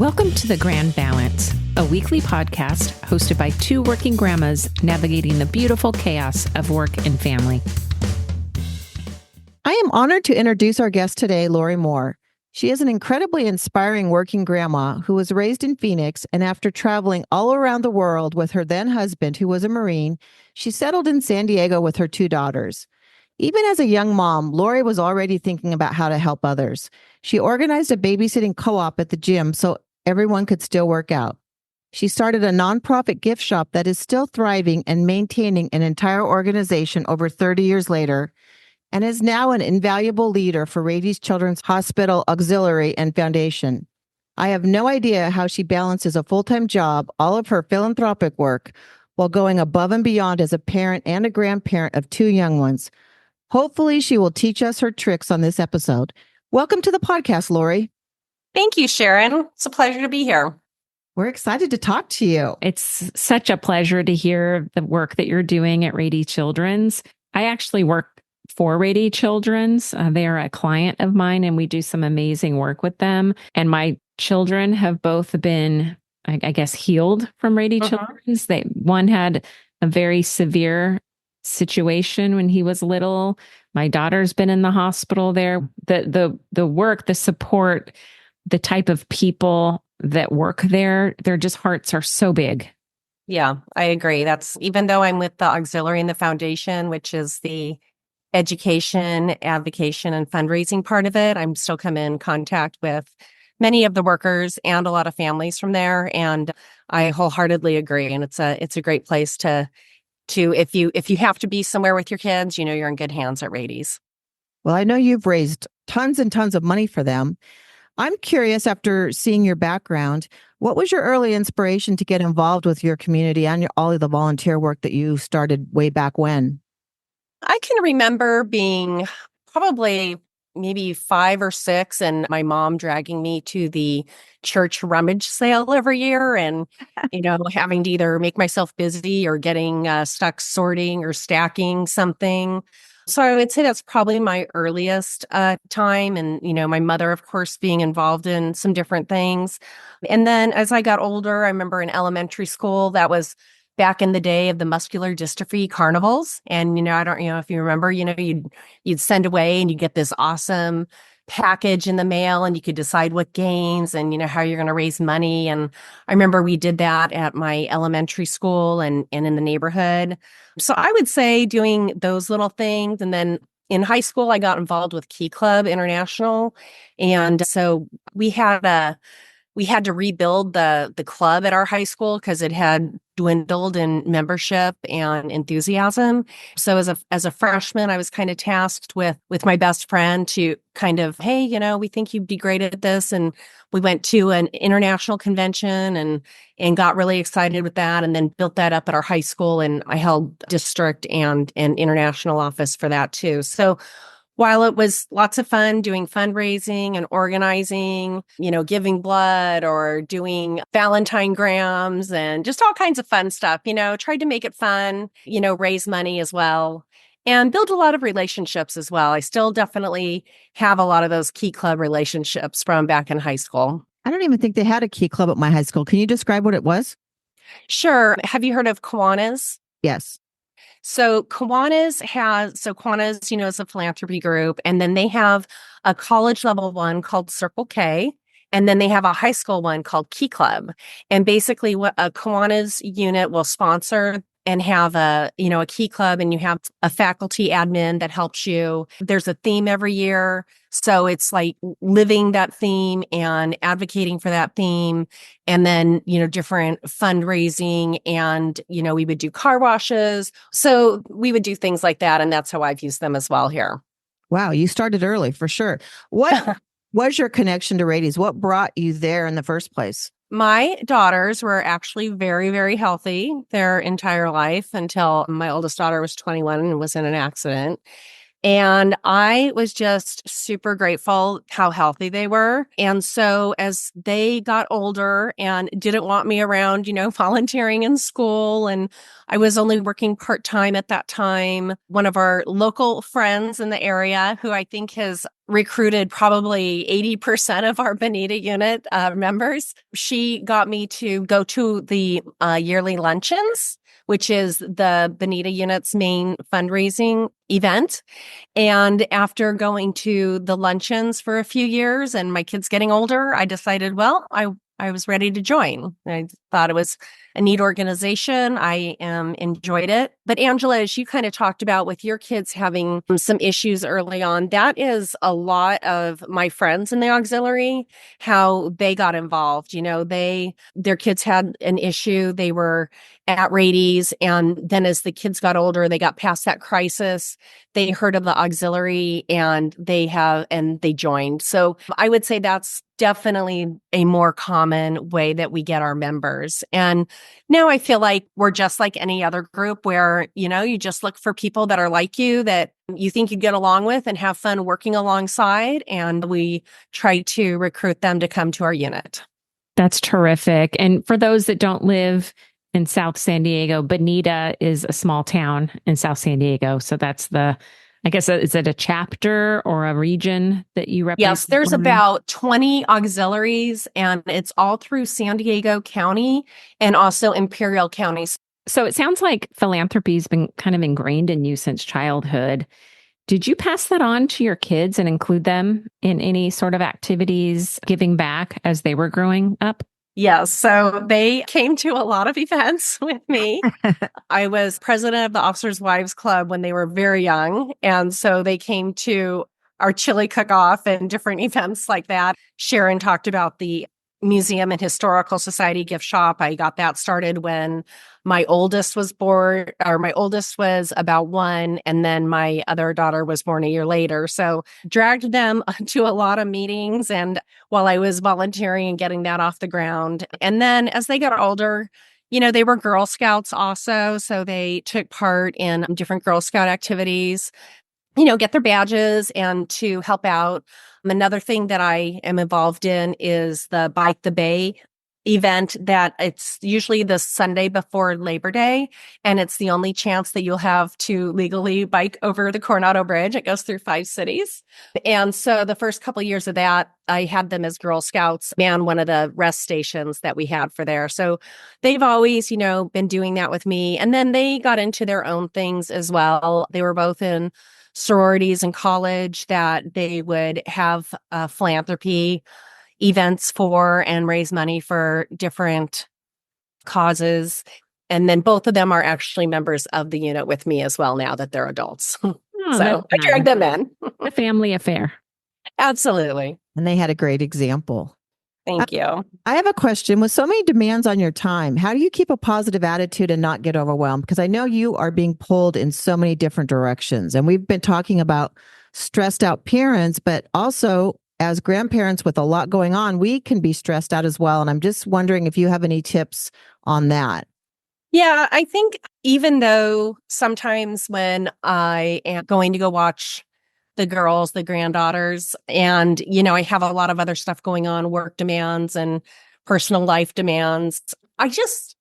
Welcome to The Grand Balance, a weekly podcast hosted by two working grandmas navigating the beautiful chaos of work and family. I am honored to introduce our guest today, Lori Moore. She is an incredibly inspiring working grandma who was raised in Phoenix, and after traveling all around the world with her then husband, who was a Marine, she settled in San Diego with her two daughters. Even as a young mom, Lori was already thinking about how to help others. She organized a babysitting co-op at the gym so everyone could still work out. She started a nonprofit gift shop that is still thriving and maintaining an entire organization over 30 years later, and is now an invaluable leader for Rady's Children's Hospital Auxiliary and Foundation. I have no idea how she balances a full-time job, all of her philanthropic work, while going above and beyond as a parent and a grandparent of two young ones. Hopefully, she will teach us her tricks on this episode. Welcome to the podcast, Lori. Thank you, Sharon. It's a pleasure to be here. We're excited to talk to you. It's such a pleasure to hear the work that you're doing at Rady Children's. I actually work for Rady Children's. They are a client of mine, and we do some amazing work with them. And my children have both been, I guess, healed from Rady Children's. One had a very severe situation when he was little. My daughter's been in the hospital there. The work, the support, the type of people that work there, their just hearts are so big. Yeah, I agree. That's even though I'm with the Auxiliary and the Foundation, which is the education, advocation, and fundraising part of it, I'm still come in contact with many of the workers and a lot of families from there. And I wholeheartedly agree. And it's a great place to if you have to be somewhere with your kids, you know you're in good hands at Rady's. Well, I know you've raised tons and tons of money for them. I'm curious, after seeing your background, what was your early inspiration to get involved with your community and all of the volunteer work that you started way back when? I can remember being probably maybe 5 or 6 and my mom dragging me to the church rummage sale every year and, having to either make myself busy or getting stuck sorting or stacking something. So I would say that's probably my earliest time. And, my mother, of course, being involved in some different things. And then as I got older, I remember in elementary school, that was back in the day of the muscular dystrophy carnivals. And, I don't, if you remember, you'd send away and you get this awesome package in the mail and you could decide what gains and, how you're going to raise money. And I remember we did that at my elementary school and in the neighborhood. So I would say doing those little things. And then in high school, I got involved with Key Club International. And so we had to rebuild the club at our high school because it had dwindled in membership and enthusiasm. So as a freshman, I was kind of tasked with my best friend to kind of, hey, we think you'd be great at this. And we went to an international convention and got really excited with that and then built that up at our high school. And I held district and an international office for that too. So while it was lots of fun doing fundraising and organizing, giving blood or doing Valentine grams and just all kinds of fun stuff, tried to make it fun, raise money as well and build a lot of relationships as well. I still definitely have a lot of those Key Club relationships from back in high school. I don't even think they had a Key Club at my high school. Can you describe what it was? Sure. Have you heard of Kiwanis? Yes. So Kiwanis, is a philanthropy group, and then they have a college level one called Circle K, and then they have a high school one called Key Club. And basically what a Kiwanis unit will sponsor and have a Key Club, and you have a faculty admin that helps you. There's a theme every year. So it's like living that theme and advocating for that theme. And then, different fundraising and, we would do car washes. So we would do things like that. And that's how I've used them as well here. Wow. You started early for sure. What was your connection to Rady's? What brought you there in the first place? My daughters were actually very, very healthy their entire life until my oldest daughter was 21 and was in an accident. And I was just super grateful how healthy they were. And so as they got older and didn't want me around, volunteering in school, and I was only working part-time at that time, one of our local friends in the area who I think has recruited probably 80% of our Bonita unit members. She got me to go to the yearly luncheons, which is the Bonita unit's main fundraising event. And after going to the luncheons for a few years and my kids getting older, I decided, well, I was ready to join. I thought it was a neat organization. I enjoyed it. But Angela, as you kind of talked about with your kids having some issues early on, that is a lot of my friends in the auxiliary, how they got involved. Their kids had an issue. They were at Rady's. And then as the kids got older, they got past that crisis. They heard of the auxiliary and they joined. So I would say that's definitely a more common way that we get our members. And now I feel like we're just like any other group where, you just look for people that are like you, that you think you get along with and have fun working alongside. And we try to recruit them to come to our unit. That's terrific. And for those that don't live in South San Diego, Bonita is a small town in South San Diego. So that's is it a chapter or a region that you represent? Yes, there's about 20 auxiliaries, and it's all through San Diego County and also Imperial counties. So it sounds like philanthropy's been kind of ingrained in you since childhood. Did you pass that on to your kids and include them in any sort of activities, giving back as they were growing up? Yes. So they came to a lot of events with me. I was president of the Officers' Wives Club when they were very young. And so they came to our chili cook-off and different events like that. Sharon talked about the Museum and Historical Society gift shop. I got that started when my oldest was born, or my oldest was about 1, and then my other daughter was born a year later. So dragged them to a lot of meetings and while I was volunteering and getting that off the ground. And then as they got older, they were Girl Scouts also. So they took part in different Girl Scout activities, get their badges and to help out. Another thing that I am involved in is the Bike the Bay event that it's usually the Sunday before Labor Day. And it's the only chance that you'll have to legally bike over the Coronado Bridge. It goes through 5 cities. And so the first couple of years of that, I had them as Girl Scouts man one of the rest stations that we had for there. So they've always, been doing that with me. And then they got into their own things as well. They were both in sororities in college that they would have philanthropy events for and raise money for different causes. And then both of them are actually members of the unit with me as well now that they're adults. So I dragged them in. A family affair. Absolutely. And they had a great example. Thank you. I have a question. With so many demands on your time, how do you keep a positive attitude and not get overwhelmed? Because I know you are being pulled in so many different directions. And we've been talking about stressed out parents, but also as grandparents with a lot going on, we can be stressed out as well. And I'm just wondering if you have any tips on that. Yeah, I think even though sometimes when I am going to go watch the girls, the granddaughters, and, I have a lot of other stuff going on, work demands and personal life demands, I just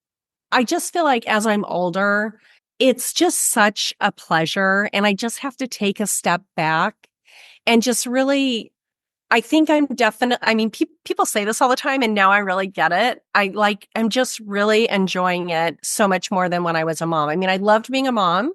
feel like as I'm older, it's just such a pleasure. And I just have to take a step back and just really, I think I'm people say this all the time and now I really get it. I'm just really enjoying it so much more than when I was a mom. I loved being a mom,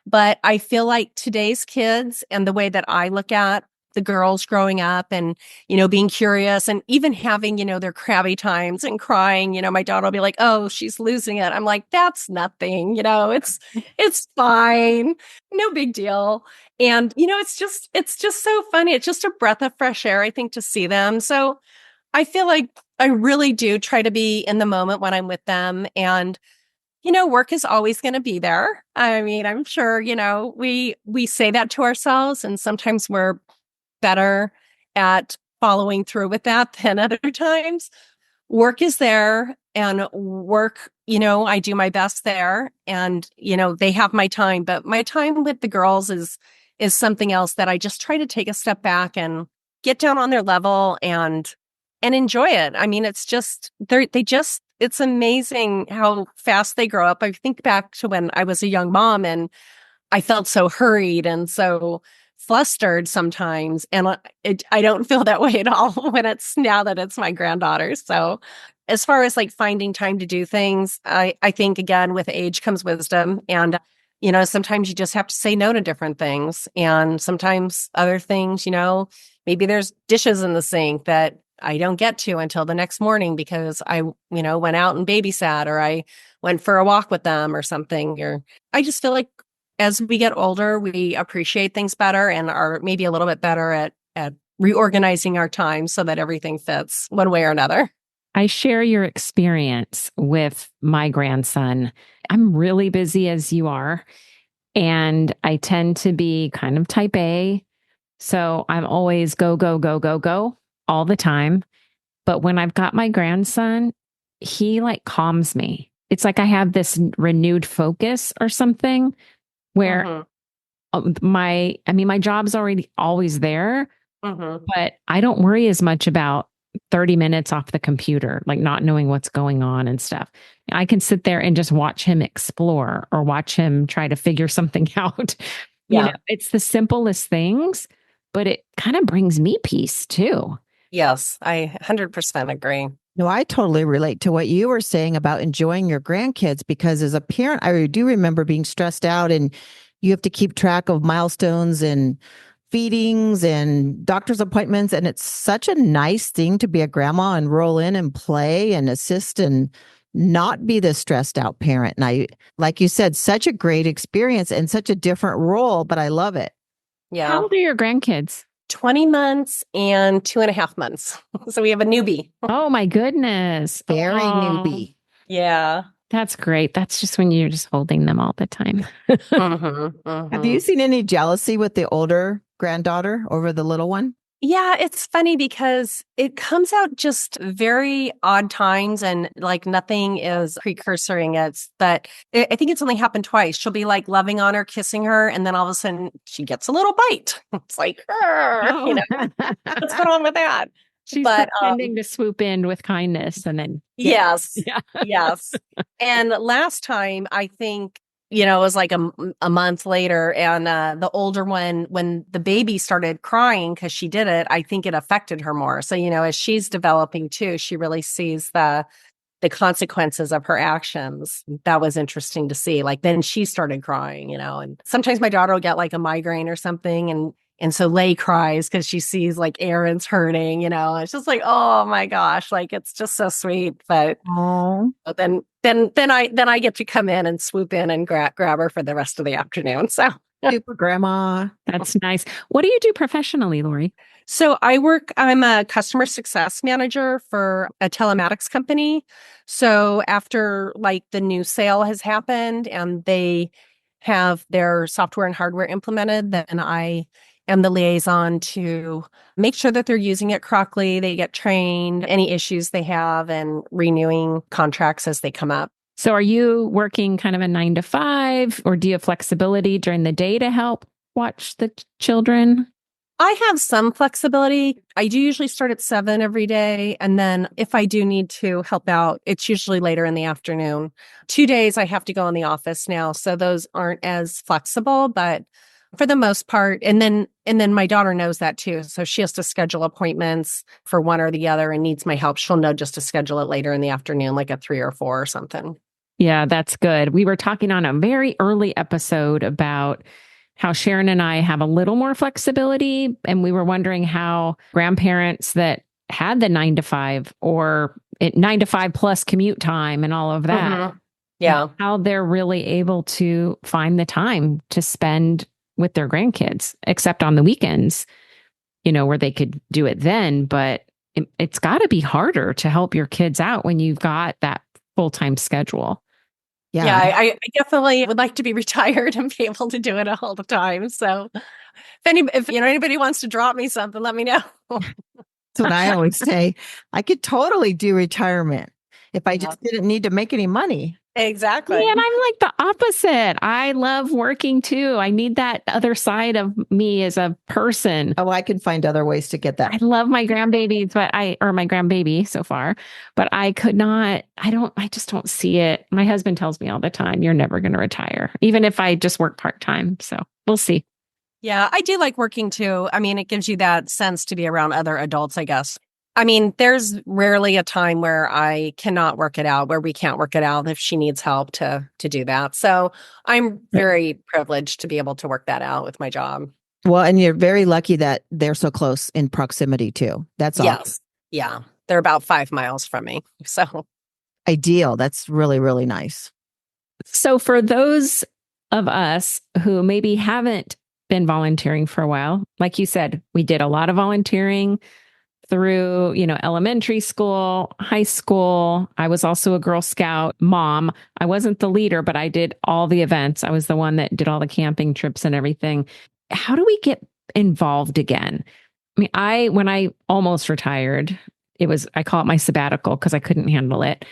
but I feel like today's kids and the way that I look at the girls growing up and, being curious and even having, their crabby times and crying, my daughter will be like, oh, she's losing it. I'm like, that's nothing, it's fine. No big deal. And, it's just so funny. It's just a breath of fresh air, I think, to see them. So I feel like I really do try to be in the moment when I'm with them. And, work is always going to be there. I'm sure, we say that to ourselves and sometimes we're better at following through with that than other times. Work is there and work, I do my best there and, they have my time, but my time with the girls is something else that I just try to take a step back and get down on their level and enjoy it. It's amazing how fast they grow up. I think back to when I was a young mom and I felt so hurried and so flustered sometimes. And I don't feel that way at all when it's now that it's my granddaughter. So as far as like finding time to do things, I think again, with age comes wisdom. And, sometimes you just have to say no to different things. And sometimes other things, maybe there's dishes in the sink that I don't get to until the next morning because I, went out and babysat, or I went for a walk with them or something. Or I just feel like as we get older, we appreciate things better and are maybe a little bit better at reorganizing our time so that everything fits one way or another. I share your experience with my grandson. I'm really busy as you are, and I tend to be kind of type A. So I'm always go, go, go, go, go all the time. But when I've got my grandson, he like calms me. It's like I have this renewed focus or something where my job's already always there, but I don't worry as much about 30 minutes off the computer, like not knowing what's going on and stuff. I can sit there and just watch him explore or watch him try to figure something out. It's the simplest things, but it kind of brings me peace too. Yes, I 100% agree. No, I totally relate to what you were saying about enjoying your grandkids, because as a parent, I do remember being stressed out and you have to keep track of milestones and feedings and doctor's appointments. And it's such a nice thing to be a grandma and roll in and play and assist and not be the stressed out parent. And I, like you said, such a great experience and such a different role, but I love it. Yeah. How old are your grandkids? 20 months and 2.5 months. So we have a newbie. Oh my goodness. Very newbie. Yeah. That's great. That's just when you're just holding them all the time. Have you seen any jealousy with the older granddaughter over the little one? Yeah, it's funny because it comes out just very odd times and like nothing is precursoring. It's that I think it's only happened twice. She'll be like loving on her, kissing her, and then all of a sudden she gets a little bite. It's like, what's going on with that? She's pretending to swoop in with kindness and then. Yes. Yeah. Yes. And last time, I think, it was like a month later, and the older one, when the baby started crying because she did it, I think it affected her more. So, as she's developing too, she really sees the consequences of her actions. That was interesting to see. Like then she started crying, and sometimes my daughter will get like a migraine or something, and so Lay cries because she sees like Aaron's hurting, It's just like, oh my gosh, like it's just so sweet. But then I get to come in and swoop in and grab her for the rest of the afternoon. So super grandma. That's nice. What do you do professionally, Lori? So I'm a customer success manager for a telematics company. So after like the new sale has happened and they have their software and hardware implemented, then I am the liaison to make sure that they're using it correctly. They get trained, any issues they have, and renewing contracts as they come up. So are you working kind of a 9 to 5, or do you have flexibility during the day to help watch the children? I have some flexibility. I do usually start at 7 every day. And then if I do need to help out, it's usually later in the afternoon. 2 days I have to go in the office now. So those aren't as flexible, but for the most part. And then my daughter knows that too. So she has to schedule appointments for one or the other and needs my help. She'll know just to schedule it later in the afternoon, like at 3 or 4 or something. Yeah, that's good. We were talking on a very early episode about how Sharon and I have a little more flexibility. And we were wondering how grandparents that had the 9 to 5 or 9 to 5 plus commute time and all of that. Yeah. How they're really able to find the time to spend with their grandkids, except on the weekends, where they could do it then. But it's got to be harder to help your kids out when you've got that full-time schedule. Yeah, I definitely would like to be retired and be able to do it all the time. So if anybody wants to drop me something, let me know. That's what I always say. I could totally do retirement if I just didn't need to make any money. Exactly. Yeah, and I'm like the opposite. I love working too. I need that other side of me as a person. Oh, I can find other ways to get that. I love my grandbabies, or my grandbaby so far, but I just don't see it. My husband tells me all the time, you're never going to retire, even if I just work part-time. So we'll see. Yeah, I do like working too. I mean, it gives you that sense to be around other adults, I guess. I mean, there's rarely a time where I cannot work it out, where we can't work it out if she needs help to do that. So I'm very privileged to be able to work that out with my job. Well, and you're very lucky that they're so close in proximity too. That's awesome. Yes. Yeah. They're about 5 miles from me. So Ideal. That's really, really nice. So for those of us who maybe haven't been volunteering for a while, like you said, we did a lot of volunteering through, elementary school, high school. I was also a Girl Scout mom. I wasn't the leader, but I did all the events. I was the one that did all the camping trips and everything. How do we get involved again? I mean, when I almost retired, I call it my sabbatical because I couldn't handle it.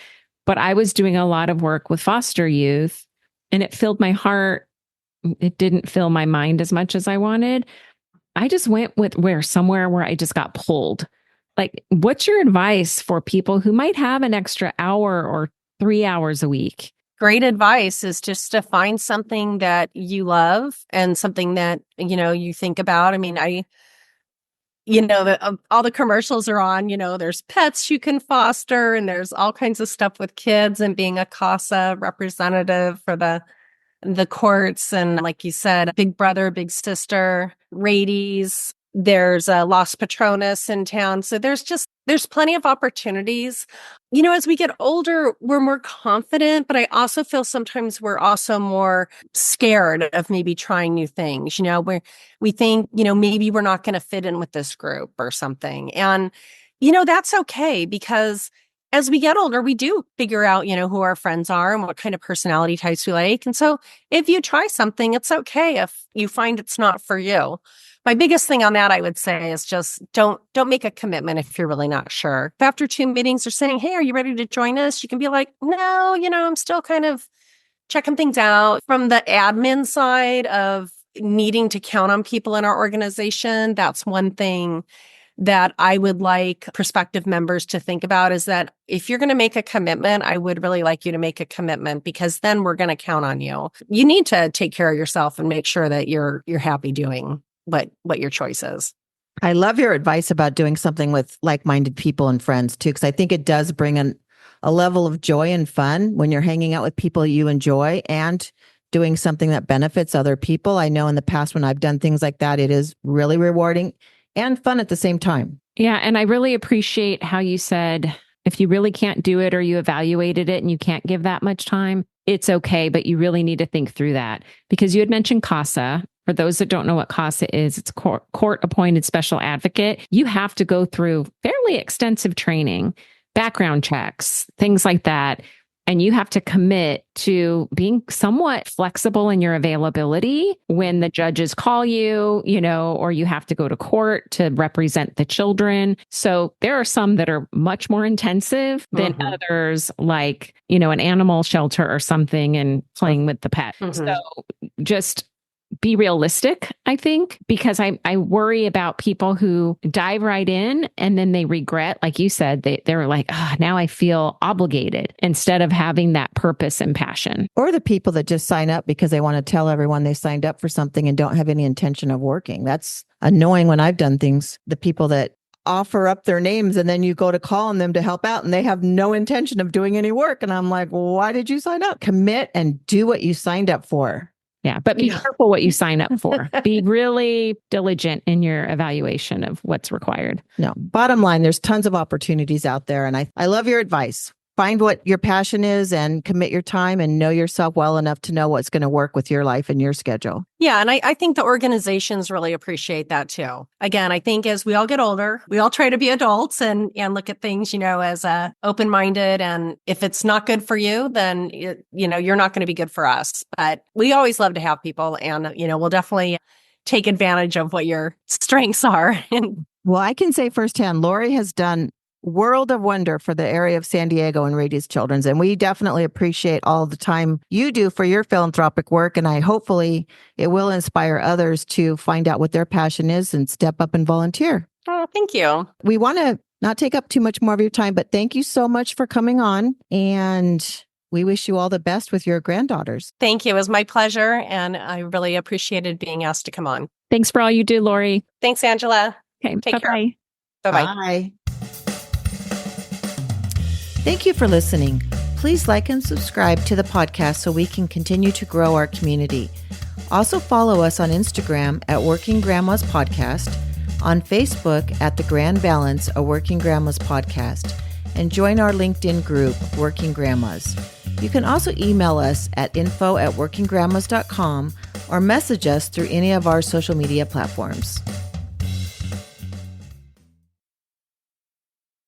But I was doing a lot of work with foster youth and it filled my heart. It didn't fill my mind as much as I wanted. I just went with somewhere where I just got pulled. Like, what's your advice for people who might have an extra hour or 3 hours a week? great advice is just to find something that you love and something that, you think about. I mean, all the commercials are on, there's pets you can foster and there's all kinds of stuff with kids and being a CASA representative for the courts. And like you said, big brother, big sister, Rady's. There's a Los Patronas in town. So there's plenty of opportunities. As we get older, we're more confident, but I also feel sometimes we're also more scared of maybe trying new things, where we think, maybe we're not going to fit in with this group or something. And, that's okay because as we get older, we do figure out, who our friends are and what kind of personality types we like. And so if you try something, it's okay if you find it's not for you. My biggest thing on that, I would say, is just don't make a commitment if you're really not sure. If after 2 meetings they're saying, "Hey, are you ready to join us?" You can be like, "No, I'm still kind of checking things out." From the admin side of needing to count on people in our organization, that's one thing that I would like prospective members to think about is that if you're going to make a commitment, I would really like you to make a commitment because then we're going to count on you. You need to take care of yourself and make sure that you're happy doing what your choice is. I love your advice about doing something with like-minded people and friends too, because I think it does bring a level of joy and fun when you're hanging out with people you enjoy and doing something that benefits other people. I know in the past when I've done things like that, it is really rewarding and fun at the same time. Yeah. And I really appreciate how you said, if you really can't do it or you evaluated it and you can't give that much time, it's okay. But you really need to think through that because you had mentioned CASA. For those that don't know what CASA is, it's court-appointed special advocate. You have to go through fairly extensive training, background checks, things like that. And you have to commit to being somewhat flexible in your availability when the judges call you, or you have to go to court to represent the children. So there are some that are much more intensive than others, like, an animal shelter or something and playing with the pet. So just be realistic, I think, because I worry about people who dive right in and then they regret, like you said, they're like, now I feel obligated instead of having that purpose and passion. Or the people that just sign up because they want to tell everyone they signed up for something and don't have any intention of working. That's annoying when I've done things. The people that offer up their names and then you go to call on them to help out and they have no intention of doing any work. And I'm like, why did you sign up? Commit and do what you signed up for. Yeah, but be careful what you sign up for. Be really diligent in your evaluation of what's required. No, bottom line, there's tons of opportunities out there. And I love your advice. Find what your passion is and commit your time and know yourself well enough to know what's going to work with your life and your schedule. Yeah. And I think the organizations really appreciate that too. Again, I think as we all get older, we all try to be adults and look at things, as open-minded. And if it's not good for you, then, you're not going to be good for us. But we always love to have people and, we'll definitely take advantage of what your strengths are. Well, I can say firsthand, Lori has done world of wonder for the area of San Diego and Rady's Children's. And we definitely appreciate all the time you do for your philanthropic work. And hopefully it will inspire others to find out what their passion is and step up and volunteer. Oh, thank you. We want to not take up too much more of your time, but thank you so much for coming on. And We wish you all the best with your granddaughters. Thank you. It was my pleasure, and I really appreciated being asked to come on. Thanks for all you do, Lori. Thanks, Angela. Okay, Take care. bye-bye. Bye-bye. Bye. Thank you for listening. Please like and subscribe to the podcast so we can continue to grow our community. Also follow us on Instagram at Working Grandmas Podcast, on Facebook at The Grand Balance, a Working Grandmas Podcast, and join our LinkedIn group, Working Grandmas. You can also email us at info@workinggrandmas.com or message us through any of our social media platforms.